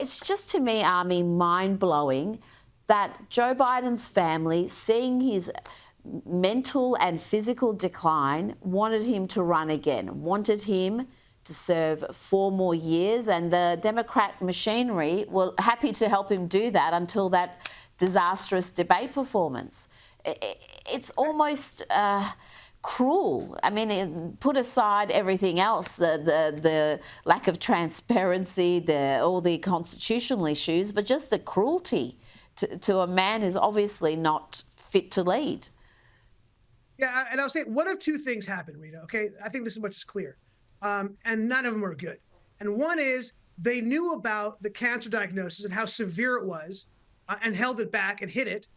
it's just, to me, Army, mind-blowing that Joe Biden's family, seeing his mental and physical decline, wanted him to run again, wanted him to serve 4 more years, and the Democrat machinery were happy to help him do that until that disastrous debate performance. It's almost cruel. I mean, put aside everything else, the lack of transparency, all the constitutional issues, but just the cruelty to a man who's obviously not fit to lead. Yeah, and I'll say one of two things happened, Rita, okay? I think this is much clear. And none of them are good. And one is they knew about the cancer diagnosis and how severe it was and held it back and hid it,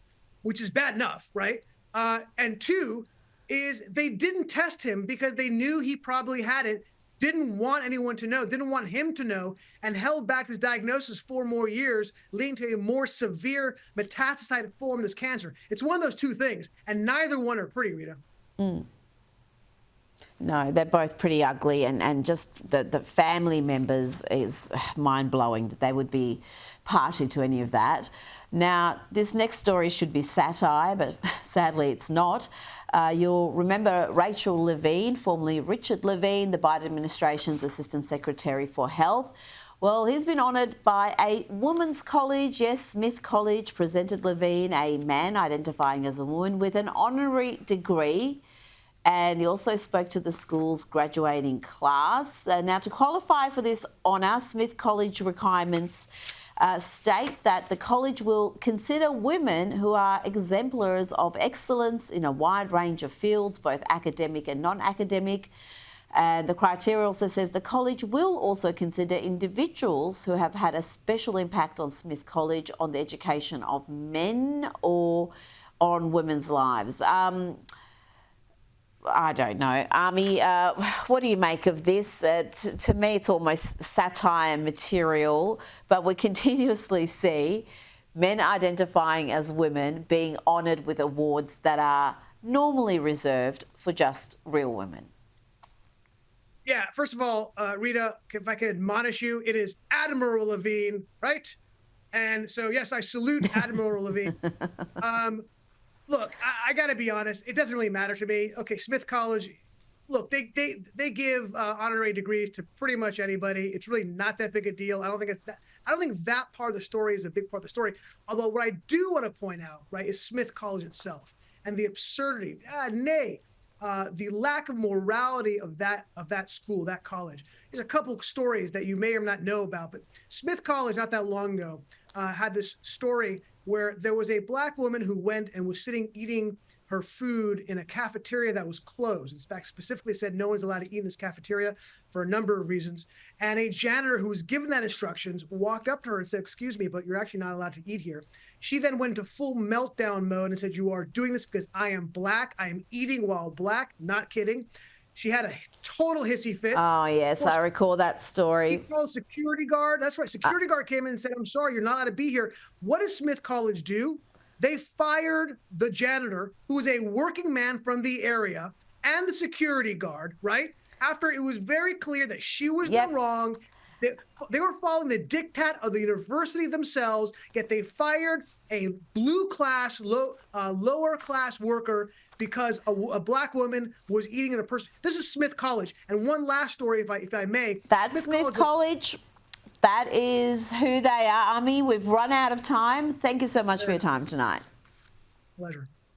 which is bad enough, right? And two is they didn't test him because they knew he probably had it, didn't want anyone to know, didn't want him to know, and held back this diagnosis 4 more years, leading to a more severe metastasized form of this cancer. It's one of those two things, and neither one are pretty, Rita. No, they're both pretty ugly, and just the family members is mind-blowing that they would be party to any of that. Now, this next story should be satire, but sadly it's not. You'll remember Rachel Levine, formerly Richard Levine, the Biden administration's Assistant Secretary for Health. Well, he's been honoured by a women's college. Yes, Smith College presented Levine, a man identifying as a woman, with an honorary degree. And he also spoke to the school's graduating class. Now, to qualify for this honour, Smith College requirements state that the college will consider women who are exemplars of excellence in a wide range of fields, both academic and non-academic. And the criteria also says the college will also consider individuals who have had a special impact on Smith College, on the education of men or on women's lives. I don't know. Army, what do you make of this? To me, it's almost satire material, but we continuously see men identifying as women being honoured with awards that are normally reserved for just real women. Yeah, first of all, Rita, if I can admonish you, it is Admiral Levine, right? And so, yes, I salute Admiral Levine. Look, I got to be honest. It doesn't really matter to me. Okay, Smith College, look, they give honorary degrees to pretty much anybody. It's really not that big a deal. I don't think that part of the story is a big part of the story. Although what I do want to point out, right, is Smith College itself and the absurdity, the lack of morality of that school, that college. There's a couple of stories that you may or not know about, but Smith College, not that long ago, had this story where there was a black woman who went and was sitting eating her food in a cafeteria that was closed. In fact, specifically said no one's allowed to eat in this cafeteria for a number of reasons. And a janitor who was given that instructions walked up to her and said, "Excuse me, but you're actually not allowed to eat here." She then went into full meltdown mode and said, "You are doing this because I am black. I am eating while black." Not kidding. She had a total hissy fit. Oh, yes, I recall that story. She called security guard. That's right. Security guard came in and said, "I'm sorry, you're not allowed to be here." What does Smith College do? They fired the janitor, who was a working man from the area, and the security guard, right? After it was very clear that she was the wrong. They were following the diktat of the university themselves, yet they fired a lower class worker because a black woman was eating in a person. This is Smith College. And one last story, if I may. That's Smith College. That is who they are. Army, we've run out of time. Thank you so much for your time tonight. Pleasure.